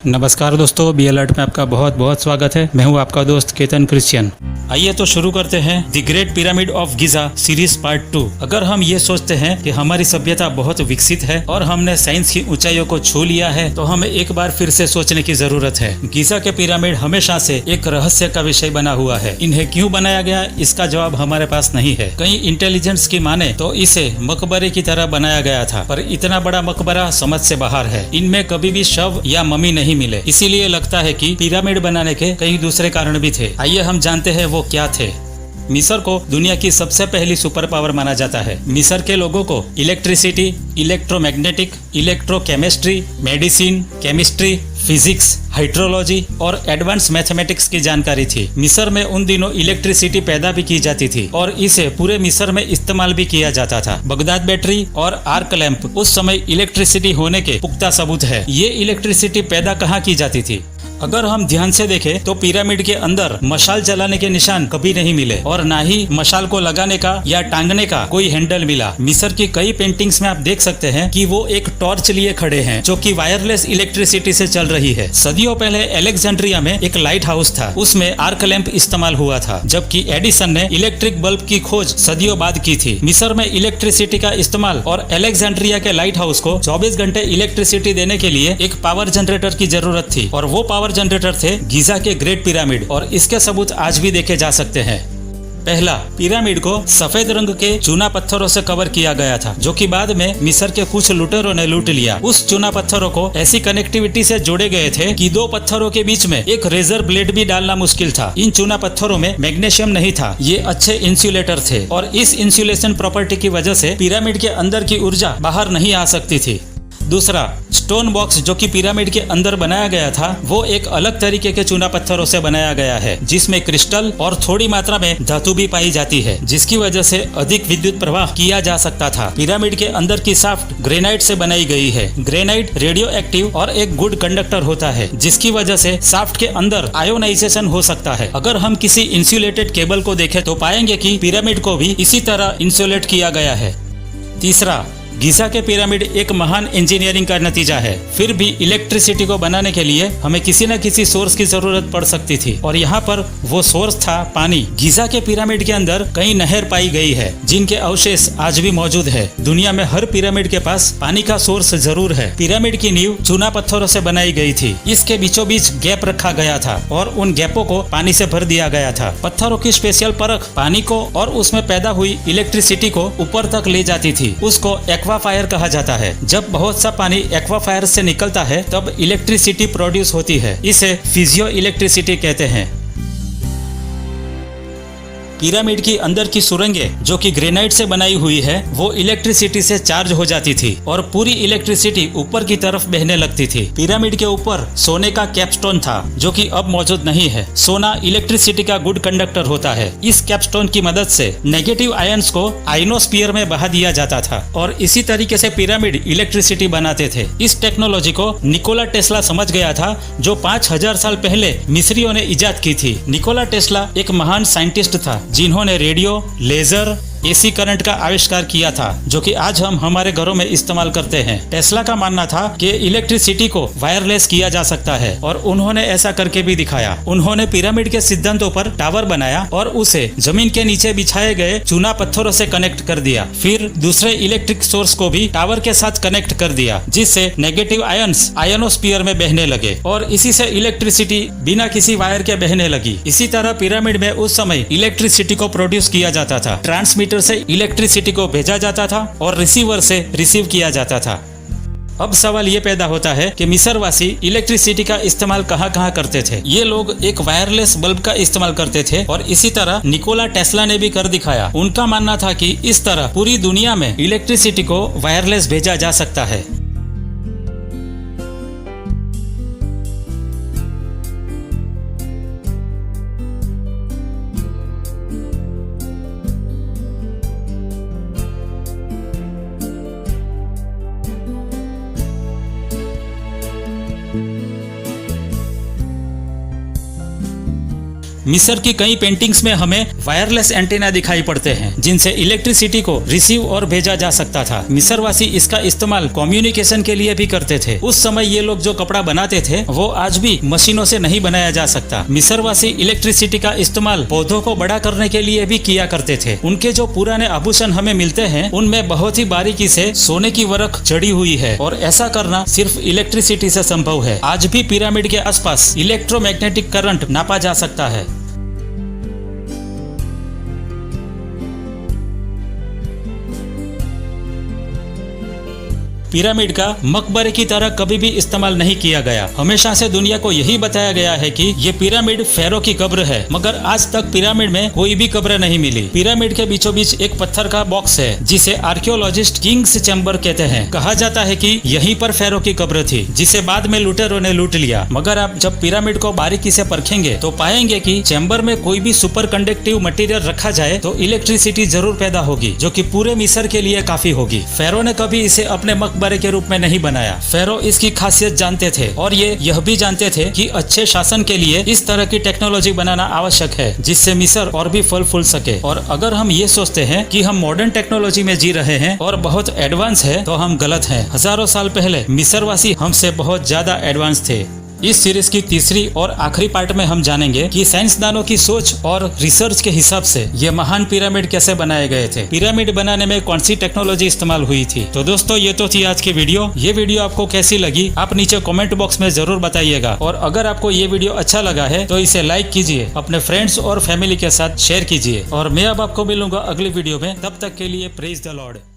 नमस्कार दोस्तों, be alert में आपका बहुत बहुत स्वागत है। मैं हूं आपका दोस्त केतन क्रिश्चियन। आइए तो शुरू करते हैं the great pyramid of Giza series part 2। अगर हम ये सोचते हैं कि हमारी सभ्यता बहुत विकसित है और हमने साइंस की ऊंचाइयों को छू लिया है, तो हमें एक बार फिर से सोचने की जरूरत है। गिजा के पिरामिड हमेशा से एक रहस्य का विषय बना हुआ है। इन्हें क्यों बनाया गया, इसका जवाब हमारे पास नहीं है। कई इंटेलिजेंस की माने तो इसे मकबरे की तरह बनाया गया था, पर इतना बड़ा मकबरा समझ से बाहर है। इनमें कभी भी शव या मम्मी नहीं मिले, इसीलिए लगता है कि पिरामिड बनाने के कई दूसरे कारण भी थे। आइए हम जानते हैं वो क्या थे। मिस्र को दुनिया की सबसे पहली सुपर पावर माना जाता है। मिस्र के लोगों को electricity, electromagnetic, electrochemistry, medicine, chemistry, physics, hydrology और एडवांस मैथमेटिक्स की जानकारी थी। मिस्र में उन दिनों इलेक्ट्रिसिटी पैदा भी की जाती थी और इसे पूरे मिस्र में इस्तेमाल भी किया जाता था। बगदाद बैटरी और आर्क लैंप उस समय इलेक्ट्रिसिटी होने के पुख्ता सबूत है। ये इलेक्ट्रिसिटी पैदा कहाँ की जाती थी? अगर हम ध्यान से देखें तो पिरामिड के अंदर मशाल जलाने के निशान कभी नहीं मिले और ना ही मशाल को लगाने का या टांगने का कोई हैंडल मिला। मिस्र की कई पेंटिंग्स में आप देख सकते हैं कि वो एक टॉर्च लिए खड़े हैं जो कि वायरलेस इलेक्ट्रिसिटी से चल रही है। सदियों पहले अलेक्जेंड्रिया में एक लाइट हाउस था, उसमें आर्क लैंप इस्तेमाल हुआ था, जबकि एडिसन ने इलेक्ट्रिक बल्ब की खोज सदियों बाद की थी। मिस्र में इलेक्ट्रिसिटी का इस्तेमाल और अलेक्जेंड्रिया के लाइट हाउस को 24 घंटे इलेक्ट्रिसिटी देने के लिए एक पावर जनरेटर की जरूरत थी और वो पावर जनरेटर थे गिजा के ग्रेट पिरामिड और इसके सबूत आज भी देखे जा सकते हैं। पहला, पिरामिड को सफेद रंग के चूना पत्थरों से कवर किया गया था, जो कि बाद में मिस्र के कुछ लुटेरों ने लूट लिया। उस चूना पत्थरों को ऐसी कनेक्टिविटी से जोड़े गए थे कि दो पत्थरों के बीच में एक रेजर ब्लेड भी डालना मुश्किल था। इन चूना पत्थरों में मैग्नीशियम नहीं था, ये अच्छे इंसुलेटर थे और इस इंसुलेशन प्रॉपर्टी की वजह से पिरामिड के अंदर की ऊर्जा बाहर नहीं आ सकती थी। दूसरा, स्टोन बॉक्स जो कि पिरामिड के अंदर बनाया गया था, वो एक अलग तरीके के चूना पत्थरों से बनाया गया है, जिसमें क्रिस्टल और थोड़ी मात्रा में धातु भी पाई जाती है, जिसकी वजह से अधिक विद्युत प्रवाह किया जा सकता था। पिरामिड के अंदर की शाफ्ट ग्रेनाइट से बनाई गई है। ग्रेनाइट रेडियो एक्टिव और एक गुड कंडक्टर होता है, जिसकी वजह से शाफ्ट के अंदर आयोनाइजेशन हो सकता है। अगर हम किसी इंसुलेटेड केबल को देखें तो पाएंगे कि पिरामिड को भी इसी तरह इंसुलेट किया गया है। तीसरा, गिजा के पिरामिड एक महान इंजीनियरिंग का नतीजा है। फिर भी इलेक्ट्रिसिटी को बनाने के लिए हमें किसी न किसी सोर्स की जरूरत पड़ सकती थी और यहाँ पर वो सोर्स था पानी। गिजा के पिरामिड के अंदर कई नहर पाई गई है, जिनके अवशेष आज भी मौजूद है। दुनिया में हर पिरामिड के पास पानी का सोर्स जरूर है। पिरामिड की नींव चूना पत्थरों से बनाई गई थी। इसके बीचों बीच गैप रखा गया था और उन गैपों को पानी से भर दिया गया था। पत्थरों की स्पेशल परख पानी को और उसमें पैदा हुई इलेक्ट्रिसिटी को ऊपर तक ले जाती थी। उसको एक्वाफायर कहा जाता है। जब बहुत सा पानी एक्वाफायर से निकलता है तब इलेक्ट्रिसिटी प्रोड्यूस होती है। इसे फिजियो इलेक्ट्रिसिटी कहते हैं। पिरामिड की अंदर की सुरंगें जो कि ग्रेनाइट से बनाई हुई है, वो इलेक्ट्रिसिटी से चार्ज हो जाती थी और पूरी इलेक्ट्रिसिटी ऊपर की तरफ बहने लगती थी। पिरामिड के ऊपर सोने का कैपस्टोन था, जो कि अब मौजूद नहीं है। सोना इलेक्ट्रिसिटी का गुड कंडक्टर होता है। इस कैपस्टोन की मदद से नेगेटिव आयंस को आयनोस्फीयर में बहा दिया जाता था और इसी तरीके से पिरामिड इलेक्ट्रिसिटी बनाते थे। इस टेक्नोलॉजी को निकोला टेस्ला समझ गया था, जो 5000 साल पहले मिस्रियों ने इजाद की थी। निकोला टेस्ला एक महान साइंटिस्ट था, जिन्होंने रेडियो, लेजर, एसी करंट का आविष्कार किया था, जो कि आज हम हमारे घरों में इस्तेमाल करते हैं। टेस्ला का मानना था कि इलेक्ट्रिसिटी को वायरलेस किया जा सकता है और उन्होंने ऐसा करके भी दिखाया। उन्होंने पिरामिड के सिद्धांतों पर टावर बनाया और उसे जमीन के नीचे बिछाए गए चूना पत्थरों से कनेक्ट कर दिया। फिर दूसरे इलेक्ट्रिक सोर्स को भी टावर के साथ कनेक्ट कर दिया, जिससे नेगेटिव आयंस आयनोस्फीयर में बहने लगे और इसी से इलेक्ट्रिसिटी बिना किसी वायर के बहने लगी। इसी तरह पिरामिड में उस समय इलेक्ट्रिसिटी को प्रोड्यूस किया जाता था। ट्रांसमीटर से इलेक्ट्रिसिटी को भेजा जाता था और रिसीवर से रिसीव किया जाता था। अब सवाल ये पैदा होता है कि मिस्रवासी इलेक्ट्रिसिटी का इस्तेमाल कहाँ करते थे। ये लोग एक वायरलेस बल्ब का इस्तेमाल करते थे और इसी तरह निकोला टेस्ला ने भी कर दिखाया। उनका मानना था कि इस तरह पूरी दुनिया में इलेक्ट्रिसिटी को वायरलेस भेजा जा सकता है। मिस्र की कई पेंटिंग्स में हमें वायरलेस एंटीना दिखाई पड़ते हैं जिनसे इलेक्ट्रिसिटी को रिसीव और भेजा जा सकता था। मिस्रवासी इसका इस्तेमाल कम्युनिकेशन के लिए भी करते थे। उस समय ये लोग जो कपड़ा बनाते थे वो आज भी मशीनों से नहीं बनाया जा सकता। मिस्रवासी इलेक्ट्रिसिटी का इस्तेमाल पौधों को बड़ा करने के लिए भी किया करते थे। उनके जो पुराने आभूषण हमें मिलते हैं उनमें बहुत ही बारीकी से सोने की वर्क जड़ी हुई है और ऐसा करना सिर्फ इलेक्ट्रिसिटी से संभव है। आज भी पिरामिड के आसपास इलेक्ट्रोमैग्नेटिक करंट नापा जा सकता है। पिरामिड का मकबरे की तरह कभी भी इस्तेमाल नहीं किया गया। हमेशा से दुनिया को यही बताया गया है कि ये पिरामिड फेरो की कब्र है, मगर आज तक पिरामिड में कोई भी कब्र नहीं मिली। पिरामिड के बीचों बीच एक पत्थर का बॉक्स है जिसे आर्कियोलॉजिस्ट किंग्स चैम्बर कहते हैं। कहा जाता है कि यहीं पर फेरो की कब्र थी जिसे बाद में लुटेरों ने लूट लिया। मगर आप जब पिरामिड को बारीकी से परखेंगे तो पाएंगे कि चैम्बर में कोई भी सुपर कंडक्टिव मटेरियल रखा जाए तो इलेक्ट्रिसिटी जरूर पैदा होगी, जो कि पूरे मिस्र के लिए काफी होगी। फेरो ने कभी इसे अपने मकबरे के रूप में नहीं बनाया। फेरो इसकी खासियत जानते थे और ये यह भी जानते थे कि अच्छे शासन के लिए इस तरह की टेक्नोलॉजी बनाना आवश्यक है जिससे मिस्र और भी फल फूल सके। और अगर हम ये सोचते हैं कि हम मॉडर्न टेक्नोलॉजी में जी रहे हैं और बहुत एडवांस है तो हम गलत हैं। हजारों साल पहले मिस्रवासी हमसे बहुत ज्यादा एडवांस थे। इस सीरीज की तीसरी और आखिरी पार्ट में हम जानेंगे कि साइंसदानों की सोच और रिसर्च के हिसाब से ये महान पिरामिड कैसे बनाए गए थे, पिरामिड बनाने में कौन सी टेक्नोलॉजी इस्तेमाल हुई थी। तो दोस्तों ये तो थी आज की वीडियो। ये वीडियो आपको कैसी लगी आप नीचे कमेंट बॉक्स में जरूर बताइएगा। और अगर आपको ये वीडियो अच्छा लगा है तो इसे लाइक कीजिए, अपने फ्रेंड्स और फैमिली के साथ शेयर कीजिए। और मैं अब आपको मिलूंगा अगली वीडियो में। तब तक के लिए प्रेज द लॉर्ड।